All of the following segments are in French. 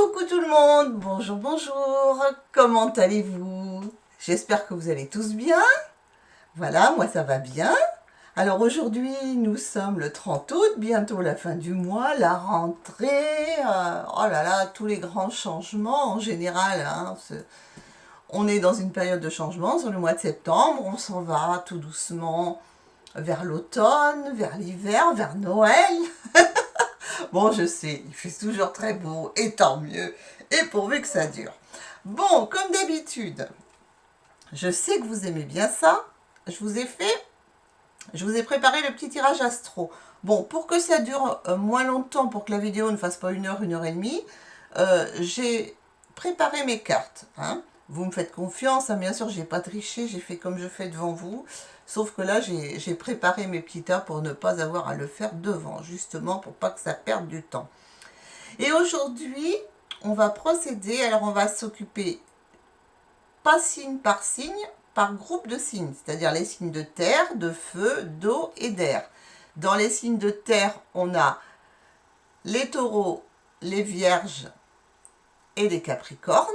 Coucou tout le monde, bonjour, bonjour, comment allez-vous? J'espère que vous allez tous bien. Voilà, moi ça va bien. Alors aujourd'hui, nous sommes le 30 août, bientôt la fin du mois, la rentrée. Oh là là, tous les grands changements en général. On est dans une période de changement sur le mois de septembre. On s'en va tout doucement vers l'automne, vers l'hiver, vers Noël. Bon, je sais, il fait toujours très beau, et tant mieux, et pourvu que ça dure. Bon, comme d'habitude, je sais que vous aimez bien ça. Je vous ai préparé le petit tirage astro. Bon, pour que ça dure moins longtemps, pour que la vidéo ne fasse pas 1 heure et demie, j'ai préparé mes cartes. Vous me faites confiance, bien sûr, j'ai pas triché, j'ai fait comme je fais devant vous. Sauf que là, j'ai préparé mes petits tas pour ne pas avoir à le faire devant, justement pour pas que ça perde du temps. Et aujourd'hui, on va procéder, alors on va s'occuper pas signe par signe, par groupe de signes, c'est-à-dire les signes de terre, de feu, d'eau et d'air. Dans les signes de terre, on a les taureaux, les vierges et les capricornes.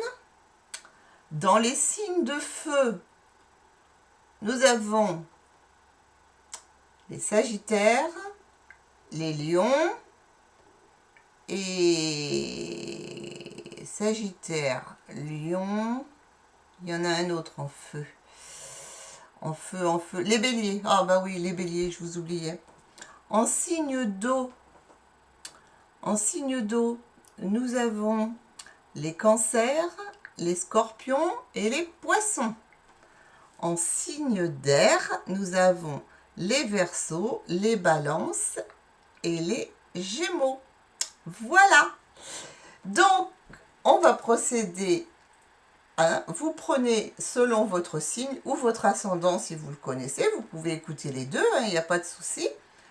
Dans les signes de feu, nous avons les sagittaires, les lions et sagittaire, lion, il y en a un autre en feu. En feu, les béliers. Ah bah oui, les béliers, je vous oubliais. En signe d'eau, nous avons les cancers, les scorpions et les poissons. En signe d'air, nous avons les verseaux, les balances et les gémeaux. Voilà. Donc, on va procéder. Vous prenez selon votre signe ou votre ascendant si vous le connaissez. Vous pouvez écouter les deux, il n'y a pas de souci.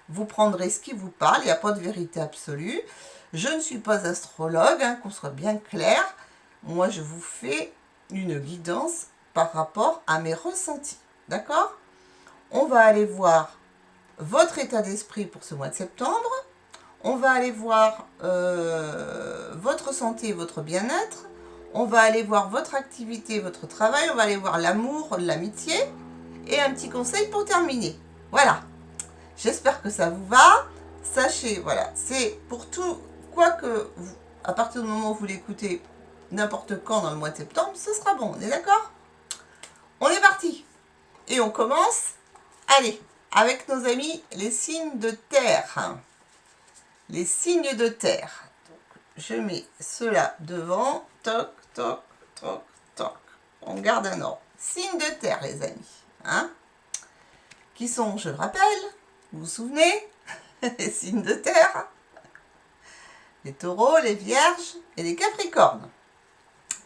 Vous prendrez ce qui vous parle, il n'y a pas de vérité absolue. Je ne suis pas astrologue, qu'on soit bien clair. Moi, je vous fais une guidance par rapport à mes ressentis. D'accord? On va aller voir votre état d'esprit pour ce mois de septembre. On va aller voir votre santé et votre bien-être. On va aller voir votre activité, votre travail. On va aller voir l'amour, l'amitié. Et un petit conseil pour terminer. Voilà. J'espère que ça vous va. Sachez, voilà, c'est pour tout, quoi que vous, à partir du moment où vous l'écoutez, n'importe quand dans le mois de septembre, ce sera bon. On est d'accord? On est parti. Et on commence, allez, avec nos amis les signes de terre. Les signes de terre. Donc, je mets ceux-là devant. Toc, toc, toc, toc. On garde un ordre. Signes de terre, les amis. Qui sont, je le rappelle, vous vous souvenez, les signes de terre, les taureaux, les vierges et les capricornes.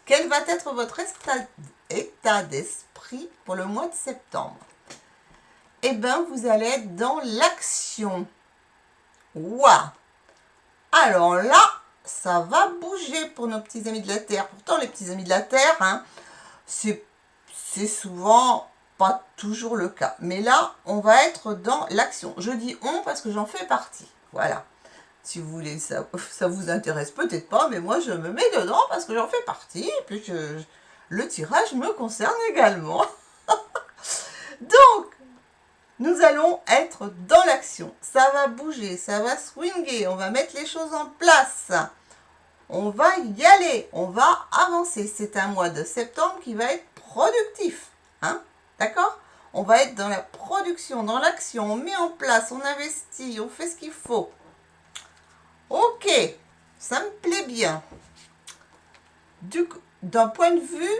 Quel va être votre état d'esprit pour le mois de septembre? Eh bien, vous allez être dans l'action. Waouh! Alors là, ça va bouger pour nos petits amis de la Terre. Pourtant, les petits amis de la Terre, c'est souvent pas toujours le cas. Mais là, on va être dans l'action. Je dis on parce que j'en fais partie. Voilà. Si vous voulez, ça vous intéresse peut-être pas, mais moi, je me mets dedans parce que j'en fais partie. Et puis, le tirage me concerne également. Donc, nous allons être dans l'action. Ça va bouger, ça va swinguer, on va mettre les choses en place. On va y aller, on va avancer. C'est un mois de septembre qui va être productif. D'accord? On va être dans la production, dans l'action. On met en place, on investit, on fait ce qu'il faut. Ok, ça me plaît bien. D'un point de vue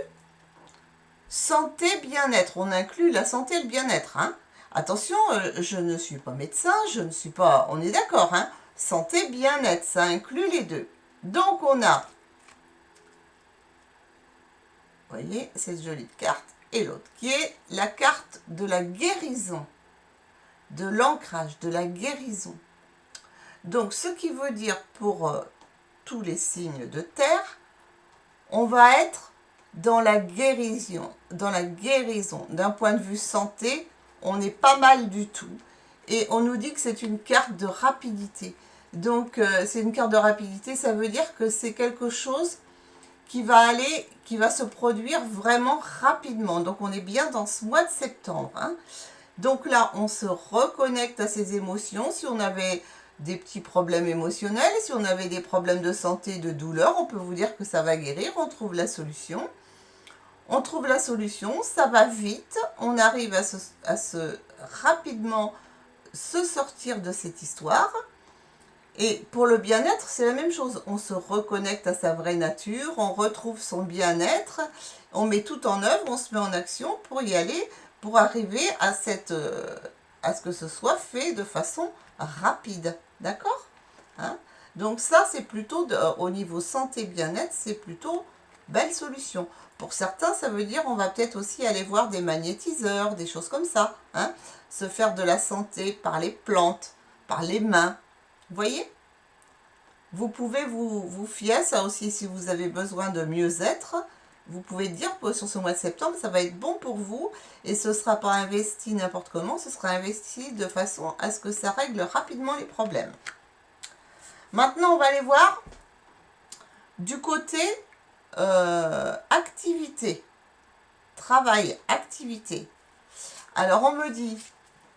santé, bien-être, on inclut la santé et le bien-être. Attention, je ne suis pas médecin, je ne suis pas... On est d'accord, santé, bien-être, ça inclut les deux. Donc, on a... Vous voyez, cette jolie carte. Et l'autre, qui est la carte de la guérison, de l'ancrage, de la guérison. Donc, ce qui veut dire pour tous les signes de terre, on va être dans la guérison. D'un point de vue santé, on est pas mal du tout. Et on nous dit que c'est une carte de rapidité. Donc, c'est une carte de rapidité. Ça veut dire que c'est quelque chose qui va se produire vraiment rapidement. Donc, on est bien dans ce mois de septembre, hein. Donc là, on se reconnecte à ses émotions. Si on avait des petits problèmes émotionnels, si on avait des problèmes de santé, de douleur, on peut vous dire que ça va guérir, on trouve la solution. On trouve la solution, ça va vite, on arrive à se rapidement se sortir de cette histoire. Et pour le bien-être, c'est la même chose. On se reconnecte à sa vraie nature, on retrouve son bien-être, on met tout en œuvre, on se met en action pour y aller, pour arriver à ce que ce soit fait de façon rapide. D'accord, hein? Donc ça, c'est plutôt, au niveau santé bien-être, c'est plutôt belle solution. Pour certains, ça veut dire on va peut-être aussi aller voir des magnétiseurs, des choses comme ça, hein? Se faire de la santé par les plantes, par les mains. Vous voyez? Vous pouvez vous fier à ça aussi si vous avez besoin de mieux-être. Vous pouvez dire que sur ce mois de septembre, ça va être bon pour vous et ce ne sera pas investi n'importe comment, ce sera investi de façon à ce que ça règle rapidement les problèmes. Maintenant, on va aller voir du côté activité, travail, activité. Alors, on me dit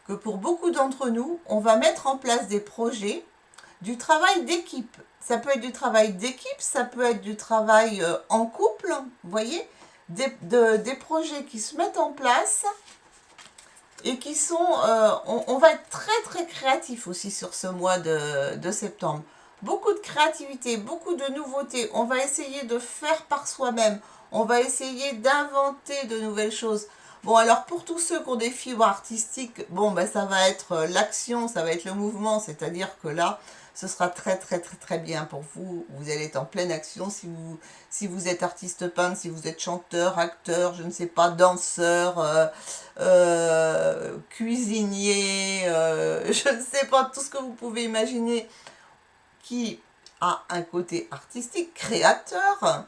que pour beaucoup d'entre nous, on va mettre en place des projets, du travail d'équipe. Ça peut être du travail d'équipe, ça peut être du travail en couple, vous voyez, des projets qui se mettent en place et qui sont... on va être très très créatif aussi sur ce mois de septembre. Beaucoup de créativité, beaucoup de nouveautés. On va essayer de faire par soi-même. On va essayer d'inventer de nouvelles choses. Bon, alors pour tous ceux qui ont des fibres artistiques, bon, ben ça va être l'action, ça va être le mouvement, c'est-à-dire que là, ce sera très très très très bien pour vous. Vous allez être en pleine action si vous êtes artiste peintre, si vous êtes chanteur, acteur, je ne sais pas, danseur, cuisinier, je ne sais pas, tout ce que vous pouvez imaginer qui a un côté artistique, créateur,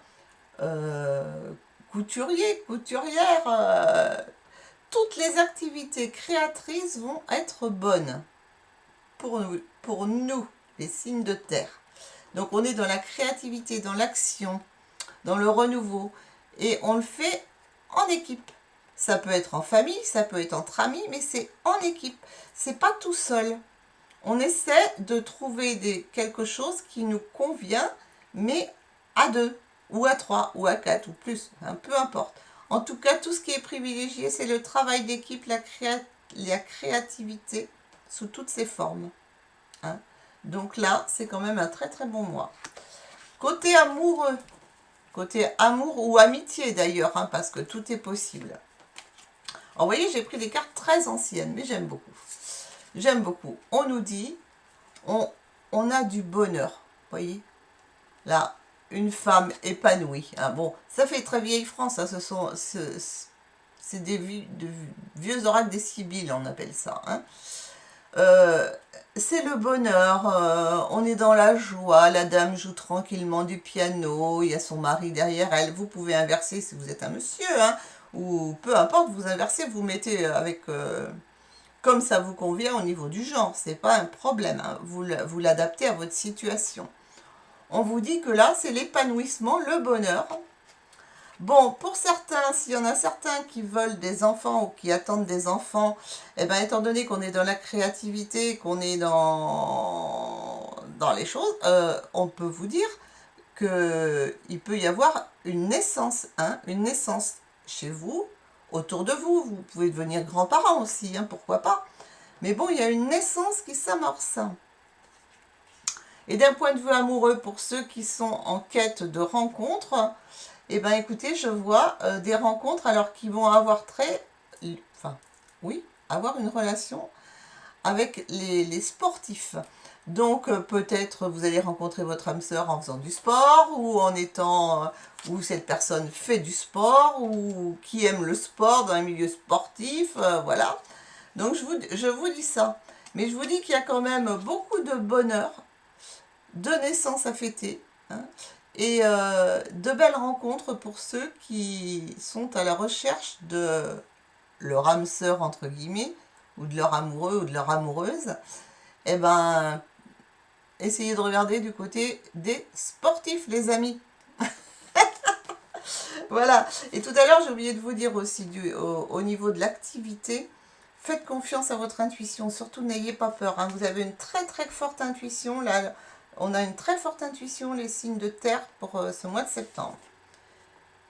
couturier, couturière, toutes les activités créatrices vont être bonnes pour nous, les signes de terre. Donc on est dans la créativité, dans l'action, dans le renouveau. Et on le fait en équipe. Ça peut être en famille, ça peut être entre amis, mais c'est en équipe. C'est pas tout seul. On essaie de trouver quelque chose qui nous convient, mais à deux, ou à trois, ou à quatre, ou plus, hein, peu importe. En tout cas, tout ce qui est privilégié, c'est le travail d'équipe, la créativité sous toutes ses formes, hein. Donc là, c'est quand même un très très bon mois. Côté amoureux, côté amour ou amitié d'ailleurs, hein, parce que tout est possible. Alors, vous voyez, j'ai pris des cartes très anciennes, mais j'aime beaucoup. J'aime beaucoup. On nous dit, on a du bonheur. Vous voyez, là, une femme épanouie, hein. Bon, ça fait très vieille France, hein, c'est des vieux oracles des Sibylles, on appelle ça, hein. C'est le bonheur, on est dans la joie, la dame joue tranquillement du piano, il y a son mari derrière elle. Vous pouvez inverser si vous êtes un monsieur, hein, ou peu importe, vous inversez, vous mettez avec comme ça vous convient au niveau du genre, c'est pas un problème, hein, vous l'adaptez à votre situation. On vous dit que là, c'est l'épanouissement, le bonheur. Bon, pour certains, s'il y en a certains qui veulent des enfants ou qui attendent des enfants, eh ben, étant donné qu'on est dans la créativité, qu'on est dans les choses, on peut vous dire qu'il peut y avoir une naissance, hein, une naissance chez vous, autour de vous. Vous pouvez devenir grands-parents aussi, hein, pourquoi pas. Mais bon, il y a une naissance qui s'amorce. Et d'un point de vue amoureux, pour ceux qui sont en quête de rencontres, eh bien écoutez, je vois des rencontres alors qu'ils vont avoir avoir une relation avec les sportifs. Donc peut-être vous allez rencontrer votre âme sœur en faisant du sport ou en étant, ou cette personne fait du sport ou qui aime le sport dans un milieu sportif, voilà. Donc je vous dis ça. Mais je vous dis qu'il y a quand même beaucoup de bonheur, de naissance à fêter, hein, et de belles rencontres pour ceux qui sont à la recherche de leur âme sœur, entre guillemets, ou de leur amoureux ou de leur amoureuse. Eh ben, essayez de regarder du côté des sportifs, les amis. Voilà. Et tout à l'heure, j'ai oublié de vous dire aussi au niveau de l'activité, faites confiance à votre intuition. Surtout, n'ayez pas peur, hein. Vous avez une très très forte intuition. Là, on a une très forte intuition, les signes de terre, pour ce mois de septembre.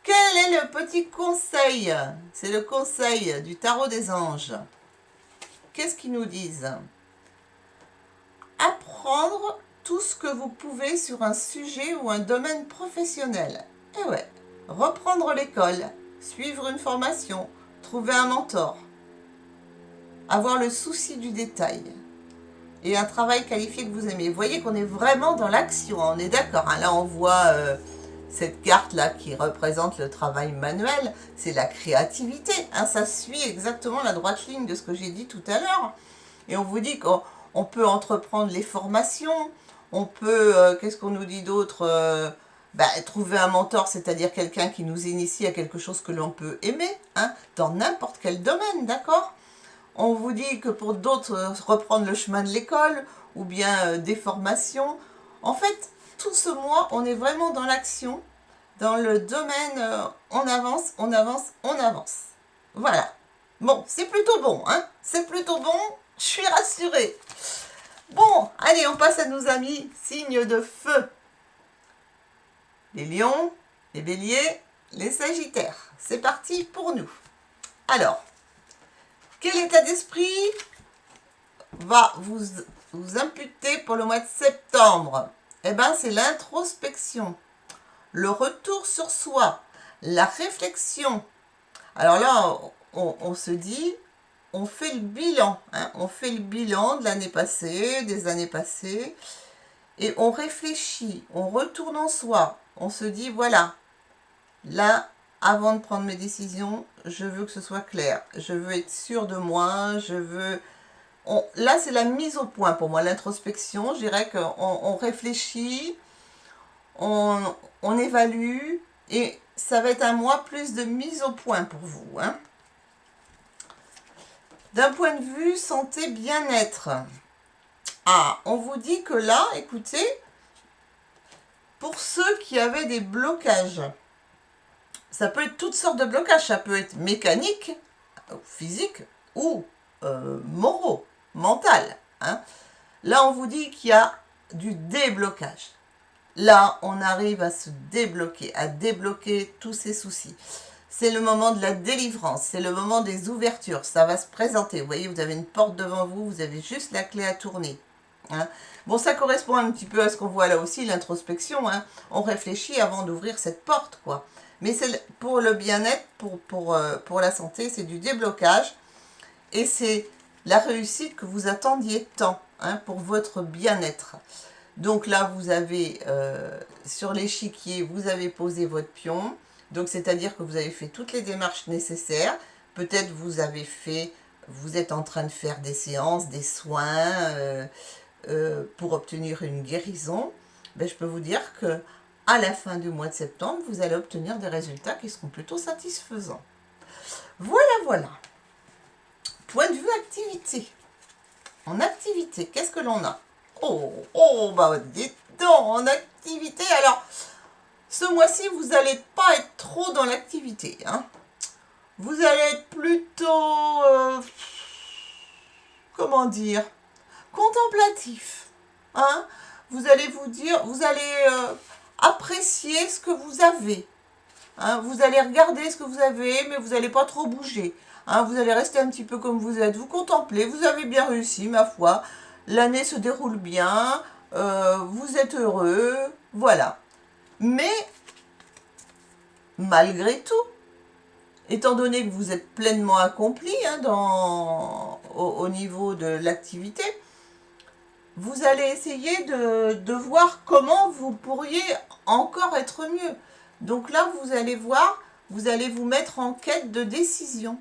Quel est le petit conseil? C'est le conseil du tarot des anges. Qu'est-ce qu'ils nous disent? Apprendre tout ce que vous pouvez sur un sujet ou un domaine professionnel. Eh ouais, reprendre l'école, suivre une formation, trouver un mentor, avoir le souci du détail et un travail qualifié que vous aimez. Vous voyez qu'on est vraiment dans l'action, hein, on est d'accord, hein. Là, on voit cette carte-là qui représente le travail manuel, c'est la créativité, hein. Ça suit exactement la droite ligne de ce que j'ai dit tout à l'heure. Et on vous dit qu'on peut entreprendre les formations, on peut, qu'est-ce qu'on nous dit d'autre, trouver un mentor, c'est-à-dire quelqu'un qui nous initie à quelque chose que l'on peut aimer, hein, dans n'importe quel domaine, d'accord? On vous dit que pour d'autres, reprendre le chemin de l'école, ou bien des formations. En fait, tout ce mois, on est vraiment dans l'action, dans le domaine, on avance, on avance, on avance. Voilà. Bon, c'est plutôt bon, hein? C'est plutôt bon, je suis rassurée. Bon, allez, on passe à nos amis signes de feu. Les lions, les béliers, les sagittaires. C'est parti pour nous. Alors, quel état d'esprit va vous imputer pour le mois de septembre? Eh bien, c'est l'introspection, le retour sur soi, la réflexion. Alors là, on se dit, on fait le bilan, hein, on fait le bilan de l'année passée, des années passées, et on réfléchit, on retourne en soi, on se dit, voilà, là, avant de prendre mes décisions, je veux que ce soit clair, je veux être sûre de moi, je veux... là, c'est la mise au point pour moi, l'introspection. Je dirais qu'on réfléchit, on évalue, et ça va être un mois plus de mise au point pour vous, hein. D'un point de vue santé, bien-être, on vous dit que là, écoutez, pour ceux qui avaient des blocages, ça peut être toutes sortes de blocages, ça peut être mécanique, physique ou moraux, mental, hein. Là, on vous dit qu'il y a du déblocage. Là, on arrive à se débloquer, à débloquer tous ces soucis. C'est le moment de la délivrance, c'est le moment des ouvertures, ça va se présenter. Vous voyez, vous avez une porte devant vous, vous avez juste la clé à tourner, hein. Bon, ça correspond un petit peu à ce qu'on voit là aussi, l'introspection, hein. On réfléchit avant d'ouvrir cette porte, quoi. Mais c'est pour le bien-être, pour la santé, c'est du déblocage. Et c'est la réussite que vous attendiez tant, hein, pour votre bien-être. Donc là, vous avez, sur l'échiquier, vous avez posé votre pion. Donc, c'est-à-dire que vous avez fait toutes les démarches nécessaires. Peut-être vous êtes en train de faire des séances, des soins pour obtenir une guérison. Ben, je peux vous dire que à la fin du mois de septembre, vous allez obtenir des résultats qui seront plutôt satisfaisants. Voilà, voilà. Point de vue activité. En activité, qu'est-ce que l'on a? Bah dites donc, en activité, alors... Ce mois-ci, vous n'allez pas être trop dans l'activité, hein. Vous allez être plutôt, comment dire, contemplatif, hein. Vous allez vous dire, vous allez apprécier ce que vous avez, hein. Vous allez regarder ce que vous avez, mais vous n'allez pas trop bouger, hein. Vous allez rester un petit peu comme vous êtes, vous contemplez, vous avez bien réussi, ma foi. L'année se déroule bien, vous êtes heureux, voilà. Mais, malgré tout, étant donné que vous êtes pleinement accompli, hein, au niveau de l'activité, vous allez essayer de voir comment vous pourriez encore être mieux. Donc là, vous allez voir, vous allez vous mettre en quête de décision,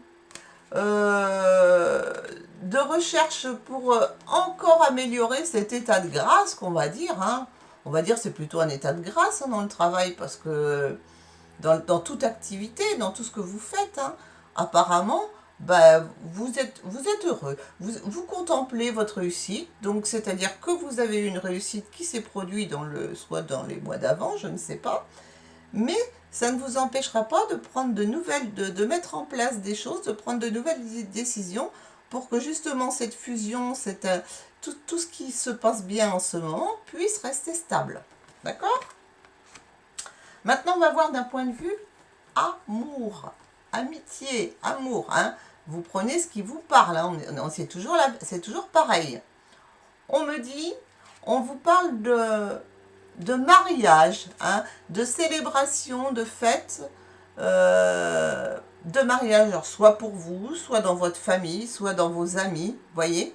de recherche pour encore améliorer cet état de grâce qu'on va dire, hein. On va dire c'est plutôt un état de grâce, hein, dans le travail, parce que dans toute activité, dans tout ce que vous faites, hein, apparemment, bah, vous êtes heureux. Vous contemplez votre réussite, donc c'est-à-dire que vous avez une réussite qui s'est produite soit dans les mois d'avant, je ne sais pas, mais ça ne vous empêchera pas de prendre de nouvelles, de mettre en place des choses, de prendre de nouvelles décisions pour que justement cette fusion, tout ce qui se passe bien en ce moment puisse rester stable. D'accord? Maintenant, on va voir d'un point de vue amour, amitié, amour. Hein. Vous prenez ce qui vous parle. Hein. C'est toujours pareil. On me dit, on vous parle de mariage, hein, de célébration, de fête, de mariage, alors soit pour vous, soit dans votre famille, soit dans vos amis, voyez.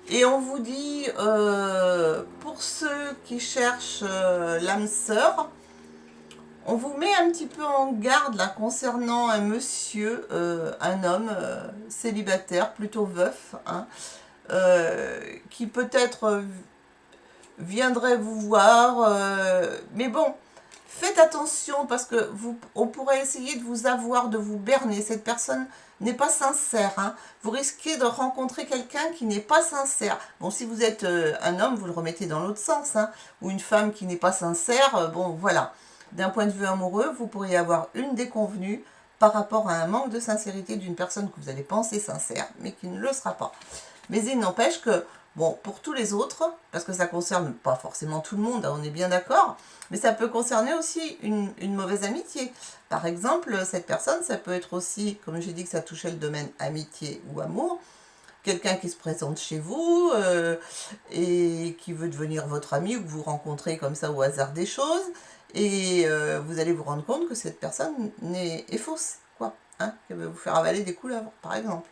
Et on vous dit, pour ceux qui cherchent l'âme sœur, on vous met un petit peu en garde là concernant un monsieur, un homme célibataire, plutôt veuf, hein, qui peut-être viendrait vous voir, mais bon, faites attention parce que on pourrait essayer de vous avoir, de vous berner. Cette personne n'est pas sincère. Hein. Vous risquez de rencontrer quelqu'un qui n'est pas sincère. Bon, si vous êtes un homme, vous le remettez dans l'autre sens. Hein. Ou une femme qui n'est pas sincère, bon, voilà. D'un point de vue amoureux, vous pourriez avoir une déconvenue par rapport à un manque de sincérité d'une personne que vous allez penser sincère, mais qui ne le sera pas. Mais il n'empêche que, bon, pour tous les autres, parce que ça concerne pas forcément tout le monde, on est bien d'accord, mais ça peut concerner aussi une mauvaise amitié. Par exemple, cette personne, ça peut être aussi, comme j'ai dit que ça touchait le domaine amitié ou amour, quelqu'un qui se présente chez vous et qui veut devenir votre ami ou que vous rencontrez comme ça au hasard des choses, et vous allez vous rendre compte que cette personne est fausse, quoi, hein, qu'elle veut vous faire avaler des couleuvres, par exemple.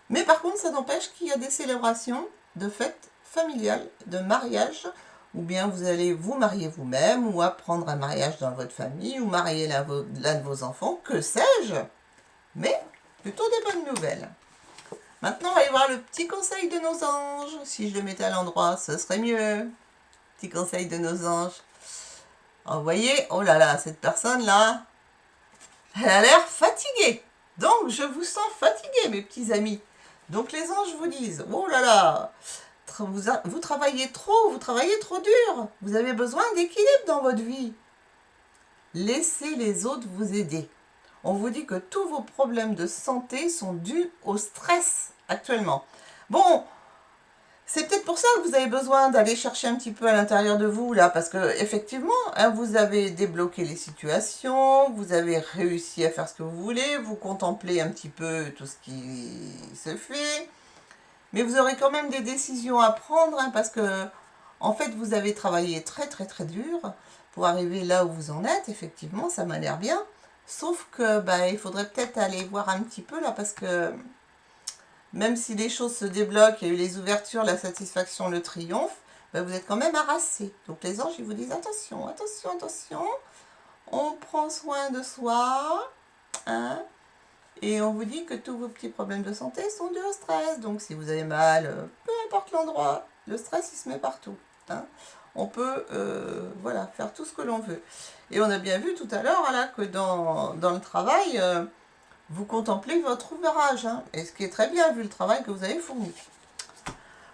Mais par contre, ça n'empêche qu'il y a des célébrations de fêtes familiales, de mariage, ou bien vous allez vous marier vous-même, ou apprendre un mariage dans votre famille, ou marier l'un de vos enfants, que sais-je. Mais plutôt des bonnes nouvelles. Maintenant, on va y voir le petit conseil de nos anges. Si je le mettais à l'endroit, ce serait mieux. Petit conseil de nos anges. Alors, vous voyez, oh là là, cette personne-là, elle a l'air fatiguée. Donc, je vous sens fatigué, mes petits amis. Donc, les anges vous disent, oh là là, vous travaillez trop dur. Vous avez besoin d'équilibre dans votre vie. Laissez les autres vous aider. On vous dit que tous vos problèmes de santé sont dus au stress actuellement. Bon, c'est peut-être pour ça que vous avez besoin d'aller chercher un petit peu à l'intérieur de vous, là, parce que effectivement, hein, vous avez débloqué les situations, vous avez réussi à faire ce que vous voulez, vous contemplez un petit peu tout ce qui se fait, mais vous aurez quand même des décisions à prendre, hein, parce que, en fait, vous avez travaillé très dur pour arriver là où vous en êtes, effectivement, ça m'a l'air bien, sauf que, bah, il faudrait peut-être aller voir un petit peu, là, parce que même si les choses se débloquent, il y a eu les ouvertures, la satisfaction, le triomphe, ben vous êtes quand même harassé. Donc les anges, ils vous disent attention, attention, attention, on prend soin de soi, hein, et on vous dit que tous vos petits problèmes de santé sont dus au stress. Donc si vous avez mal, peu importe l'endroit, le stress, il se met partout. Hein. On peut voilà, faire tout ce que l'on veut. Et on a bien vu tout à l'heure là, que dans le travail, vous contemplez votre ouvrage, hein, et ce qui est très bien vu le travail que vous avez fourni.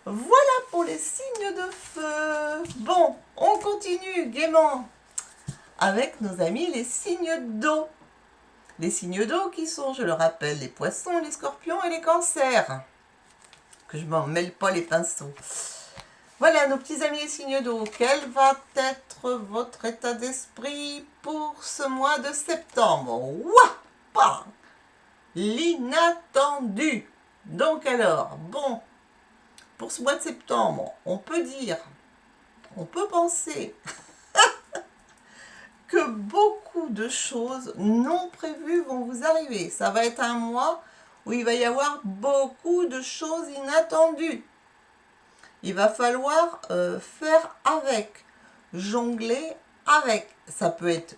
Voilà pour les signes de feu. Bon, on continue gaiement avec nos amis les signes d'eau. Les signes d'eau qui sont, je le rappelle, les poissons, les scorpions et les cancers. Que je m'en mêle pas les pinceaux. Voilà nos petits amis les signes d'eau. Quel va être votre état d'esprit pour ce mois de septembre? Ouah! L'inattendu. Donc alors, bon, pour ce mois de septembre, on peut penser que beaucoup de choses non prévues vont vous arriver. Ça va être un mois où il va y avoir beaucoup de choses inattendues. Il va falloir faire avec, jongler avec. Ça peut être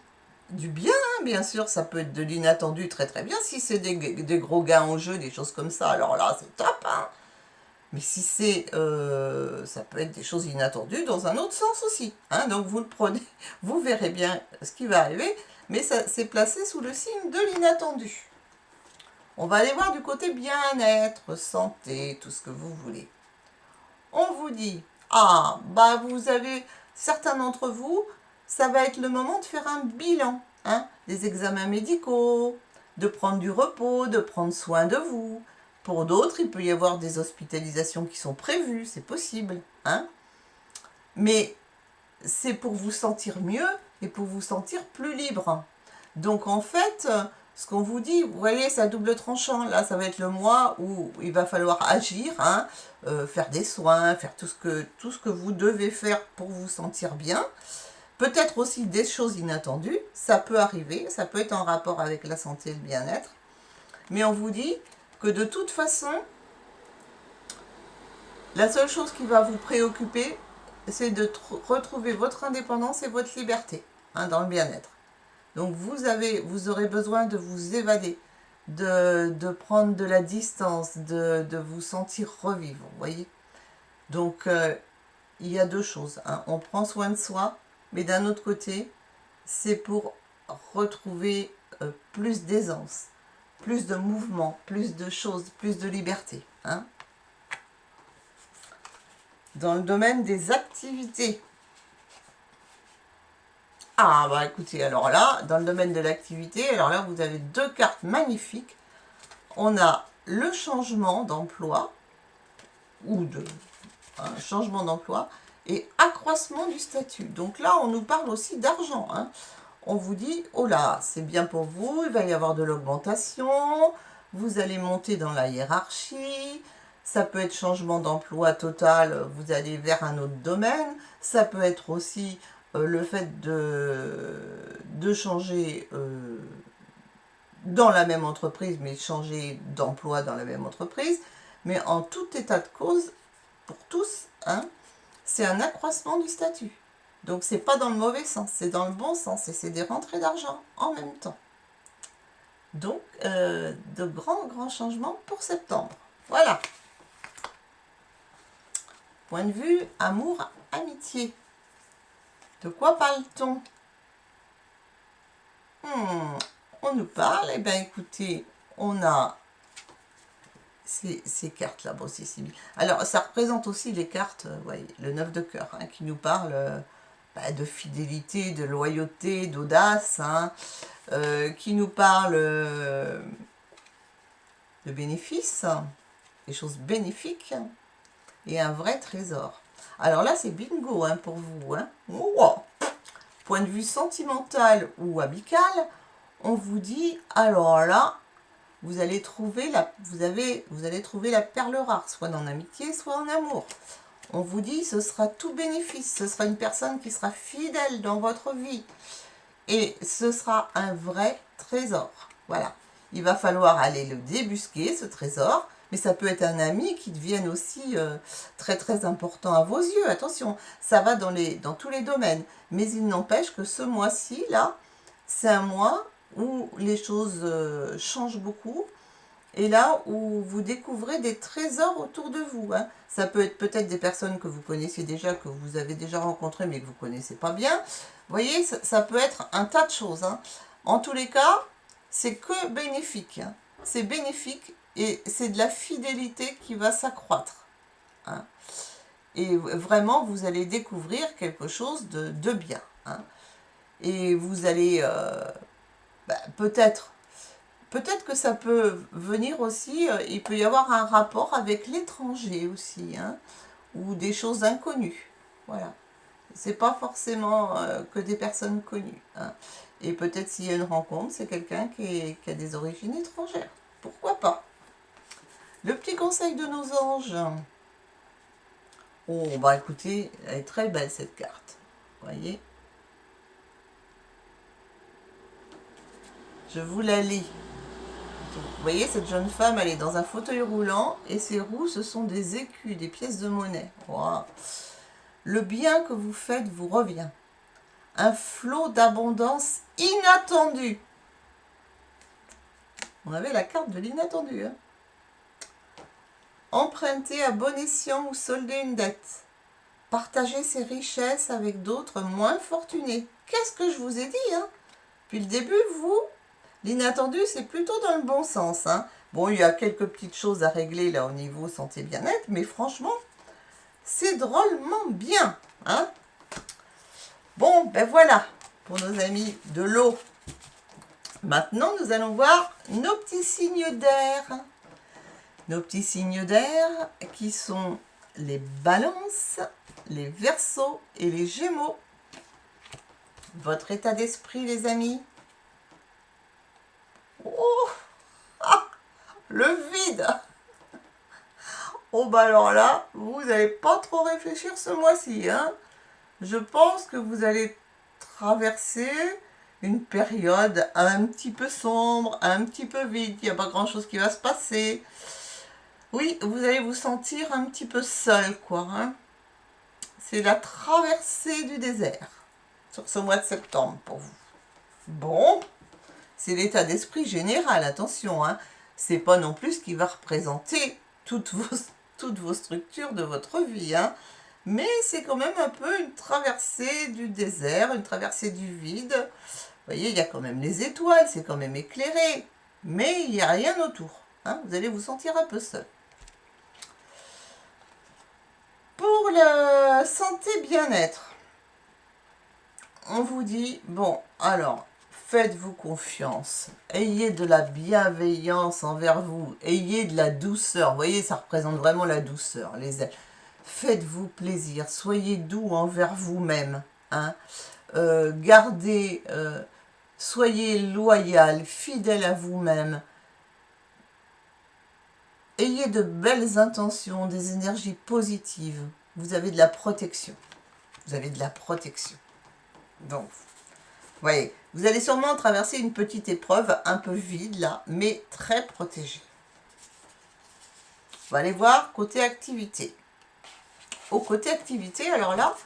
du bien, hein, bien sûr, ça peut être de l'inattendu très bien. Si c'est des gros gains en jeu, des choses comme ça, alors là, c'est top. Hein. Mais si c'est, ça peut être des choses inattendues dans un autre sens aussi. Hein. Donc vous le prenez, vous verrez bien ce qui va arriver, mais ça c'est placé sous le signe de l'inattendu. On va aller voir du côté bien-être, santé, tout ce que vous voulez. On vous dit, ah, bah vous avez, certains d'entre vous, ça va être le moment de faire un bilan, hein, des examens médicaux, de prendre du repos, de prendre soin de vous. Pour d'autres, il peut y avoir des hospitalisations qui sont prévues, c'est possible, hein. Mais c'est pour vous sentir mieux et pour vous sentir plus libre. Donc en fait, ce qu'on vous dit, vous voyez, c'est à double tranchant. Là, ça va être le mois où il va falloir agir, hein, faire des soins, faire tout ce que vous devez faire pour vous sentir bien. Peut-être aussi des choses inattendues, ça peut arriver, ça peut être en rapport avec la santé et le bien-être. Mais on vous dit que de toute façon, la seule chose qui va vous préoccuper, c'est de retrouver votre indépendance et votre liberté, hein, dans le bien-être. Donc vous aurez besoin de vous évader, de prendre de la distance, de vous sentir revivre, vous voyez. Donc il y a deux choses, hein. On prend soin de soi, mais d'un autre côté, c'est pour retrouver plus d'aisance, plus de mouvement, plus de choses, plus de liberté, hein. Dans le domaine des activités. Ah bah écoutez, alors là, dans le domaine de l'activité, alors là vous avez deux cartes magnifiques. On a le changement d'emploi, ou de changement d'emploi, et accroissement du statut. Donc là, on nous parle aussi d'argent, hein. On vous dit, oh là, c'est bien pour vous, il va y avoir de l'augmentation, vous allez monter dans la hiérarchie, ça peut être changement d'emploi total, vous allez vers un autre domaine, ça peut être aussi le fait de changer dans la même entreprise, mais changer d'emploi dans la même entreprise. Mais en tout état de cause, pour tous, hein, c'est un accroissement du statut. Donc c'est pas dans le mauvais sens, c'est dans le bon sens et c'est des rentrées d'argent en même temps. Donc de grands changements pour septembre. Voilà. Point de vue amour, amitié. De quoi parle-t-on? On nous parle, eh bien écoutez, on a ces cartes-là, bon c'est bien. Alors ça représente aussi les cartes, voyez, le 9 de cœur, hein, qui nous parle de fidélité, de loyauté, d'audace, hein, qui nous parle de bénéfices, des choses bénéfiques, et un vrai trésor. Alors là c'est bingo, hein, pour vous, hein. Wow. Point de vue sentimental ou amical, on vous dit, alors là, vous allez trouver la perle rare, soit en amitié, soit en amour. On vous dit, ce sera tout bénéfice, ce sera une personne qui sera fidèle dans votre vie. Et ce sera un vrai trésor. Voilà. Il va falloir aller le débusquer, ce trésor, mais ça peut être un ami qui devienne aussi très important à vos yeux. Attention, ça va dans tous les domaines. Mais il n'empêche que ce mois-ci, là, c'est un mois où les choses changent beaucoup et là où vous découvrez des trésors autour de vous, hein. Ça peut être peut-être des personnes que vous connaissiez déjà, que vous avez déjà rencontrées mais que vous ne connaissez pas bien. Vous voyez, ça peut être un tas de choses, hein. En tous les cas, c'est que bénéfique, hein. C'est bénéfique et c'est de la fidélité qui va s'accroître, hein. Et vraiment, vous allez découvrir quelque chose de bien, hein. Et vous allez peut-être que ça peut venir aussi, il peut y avoir un rapport avec l'étranger aussi, hein, ou des choses inconnues. Voilà. C'est pas forcément que des personnes connues, hein. Et peut-être s'il y a une rencontre, c'est quelqu'un qui a des origines étrangères. Pourquoi pas? Le petit conseil de nos anges. Oh, bah écoutez, elle est très belle cette carte. Vous voyez? Je vous la lis. Vous voyez, cette jeune femme, elle est dans un fauteuil roulant et ses roues, ce sont des écus, des pièces de monnaie. Wow. Le bien que vous faites vous revient. Un flot d'abondance inattendue. On avait la carte de l'inattendu, hein. Emprunter à bon escient ou solder une dette. Partager ses richesses avec d'autres moins fortunés. Qu'est-ce que je vous ai dit, hein? Depuis le début, vous, l'inattendu, c'est plutôt dans le bon sens, hein. Bon, il y a quelques petites choses à régler là au niveau santé bien-être, mais franchement, c'est drôlement bien. Hein? Bon, ben voilà, pour nos amis de l'eau. Maintenant, nous allons voir nos petits signes d'air. Nos petits signes d'air qui sont les balances, les verseaux et les gémeaux. Votre état d'esprit, les amis? Oh, le vide! Oh bah alors là, vous n'allez pas trop réfléchir ce mois-ci. Hein? Je pense que vous allez traverser une période un petit peu sombre, un petit peu vide. Il n'y a pas grand-chose qui va se passer. Oui, vous allez vous sentir un petit peu seul, quoi. Hein? C'est la traversée du désert sur ce mois de septembre pour vous. Bon, c'est l'état d'esprit général, attention. Hein? C'est pas non plus ce qui va représenter toutes vos structures de votre vie. Hein? Mais c'est quand même un peu une traversée du désert, une traversée du vide. Vous voyez, il y a quand même les étoiles, c'est quand même éclairé. Mais il n'y a rien autour. Hein? Vous allez vous sentir un peu seul. Pour la santé bien-être, on vous dit, bon, alors, faites-vous confiance. Ayez de la bienveillance envers vous. Ayez de la douceur. Vous voyez, ça représente vraiment la douceur. Faites-vous plaisir. Soyez doux envers vous-même. Hein. Soyez loyal, fidèle à vous-même. Ayez de belles intentions, des énergies positives. Vous avez de la protection. Vous avez de la protection. Donc, vous voyez, vous allez sûrement traverser une petite épreuve un peu vide là, mais très protégée. On va aller voir côté activité. Au côté activité, alors là,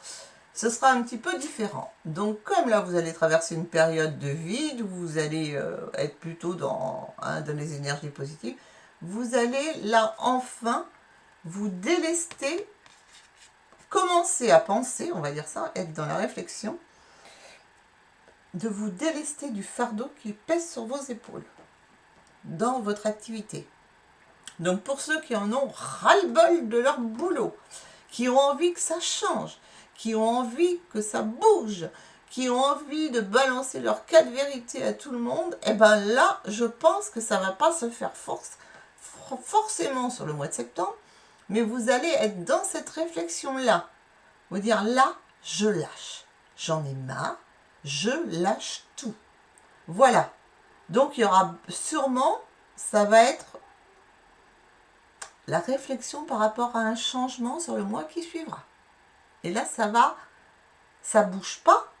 ce sera un petit peu différent. Donc, comme là, vous allez traverser une période de vide, où vous allez être plutôt dans les énergies positives, vous allez là, enfin, vous délester, commencer à penser, on va dire ça, être dans la réflexion, de vous délester du fardeau qui pèse sur vos épaules, dans votre activité. Donc, pour ceux qui en ont ras-le-bol de leur boulot, qui ont envie que ça change, qui ont envie que ça bouge, qui ont envie de balancer leur cas de vérité à tout le monde, et bien là, je pense que ça ne va pas se faire forcément sur le mois de septembre, mais vous allez être dans cette réflexion-là. Vous dire, là, je lâche. J'en ai marre, je lâche tout. Voilà. Donc, il y aura sûrement, ça va être la réflexion par rapport à un changement sur le mois qui suivra. Et là, ça bouge pas,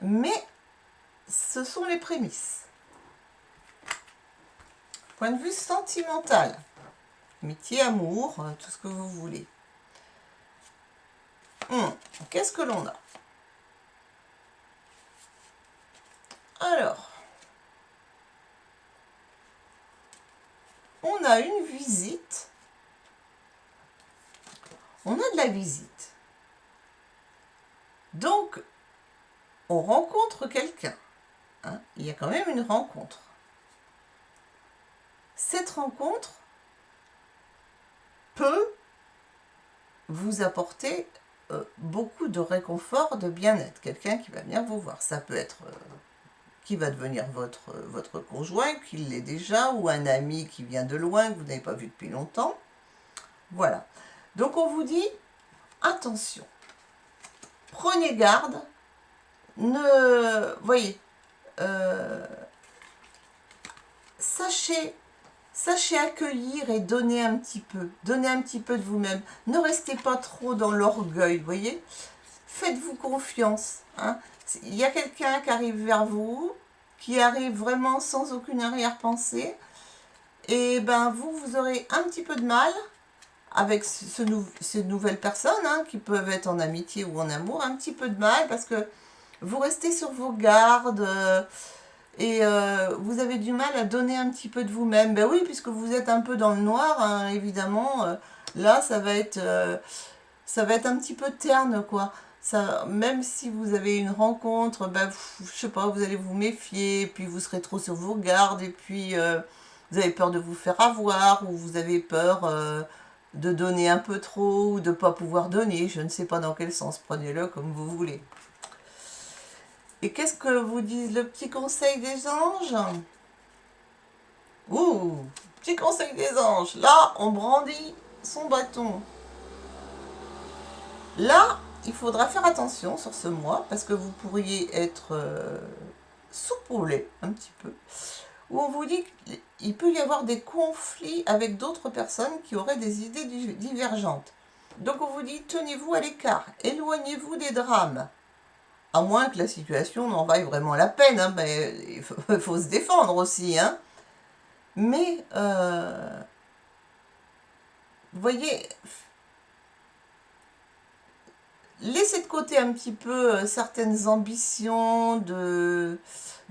mais ce sont les prémices. Point de vue sentimental, amitié, amour, tout ce que vous voulez. Qu'est-ce que l'on a? Alors, on a une visite. On a de la visite. Donc, on rencontre quelqu'un. Hein, il y a quand même une rencontre. Cette rencontre peut vous apporter beaucoup de réconfort, de bien-être. Quelqu'un qui va venir vous voir. Ça peut être qui va devenir votre conjoint, qui l'est déjà, ou un ami qui vient de loin, que vous n'avez pas vu depuis longtemps. Voilà. Donc on vous dit, attention, prenez garde, voyez, sachez accueillir et donner un petit peu de vous-même. Ne restez pas trop dans l'orgueil, voyez. Faites-vous confiance. Hein. Il y a quelqu'un qui arrive vers vous, qui arrive vraiment sans aucune arrière-pensée, et ben vous aurez un petit peu de mal avec ces nouvelles personnes, hein, qui peuvent être en amitié ou en amour, un petit peu de mal parce que vous restez sur vos gardes et vous avez du mal à donner un petit peu de vous-même. Ben oui, puisque vous êtes un peu dans le noir, hein, évidemment, là ça va être un petit peu terne, quoi. Ça, même si vous avez une rencontre, ben, je sais pas, vous allez vous méfier, puis vous serez trop sur vos gardes, et puis vous vous avez peur de vous faire avoir, ou vous avez peur de donner un peu trop, ou de ne pas pouvoir donner, je ne sais pas dans quel sens, prenez-le comme vous voulez. Et qu'est-ce que vous dit le petit conseil des anges? Ouh, petit conseil des anges, là on brandit son bâton. Là, il faudra faire attention sur ce mois, parce que vous pourriez être soupolé un petit peu, où on vous dit qu'il peut y avoir des conflits avec d'autres personnes qui auraient des idées divergentes. Donc on vous dit, tenez-vous à l'écart, éloignez-vous des drames. À moins que la situation n'en vaille vraiment la peine, hein, mais il faut se défendre aussi. Hein. Mais, vous voyez, laissez de côté un petit peu certaines ambitions de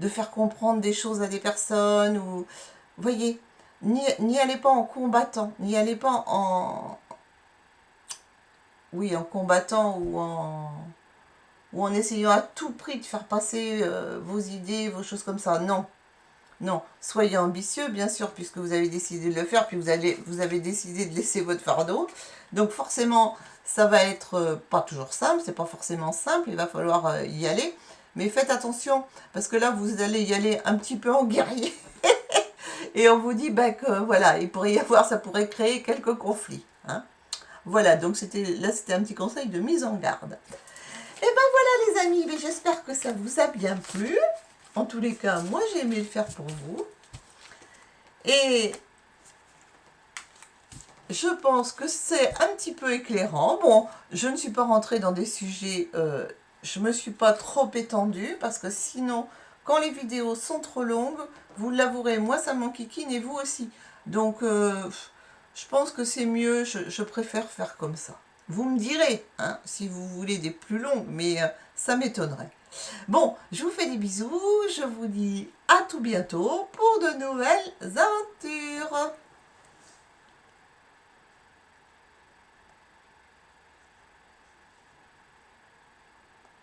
faire comprendre des choses à des personnes. Ou, vous voyez, n'y allez pas en combattant, n'y allez pas en... Oui, en combattant ou en essayant à tout prix de faire passer vos idées, vos choses comme ça. Non, non. Soyez ambitieux, bien sûr, puisque vous avez décidé de le faire, puis vous avez décidé de laisser votre fardeau. Donc forcément, ça va être pas toujours simple, c'est pas forcément simple, il va falloir y aller. Mais faites attention, parce que là, vous allez y aller un petit peu en guerrier. Et on vous dit que voilà, il pourrait y avoir, ça pourrait créer quelques conflits. Hein. Voilà, donc c'était un petit conseil de mise en garde. Et ben voilà les amis, j'espère que ça vous a bien plu. En tous les cas, moi j'ai aimé le faire pour vous. Et je pense que c'est un petit peu éclairant. Bon, je ne suis pas rentrée dans des sujets, je ne me suis pas trop étendue, parce que sinon, quand les vidéos sont trop longues, vous l'avouerez, moi ça m'enquiquine et vous aussi. Donc, je pense que c'est mieux, je préfère faire comme ça. Vous me direz, hein, si vous voulez des plus longues, mais ça m'étonnerait. Bon, je vous fais des bisous, je vous dis à tout bientôt pour de nouvelles aventures.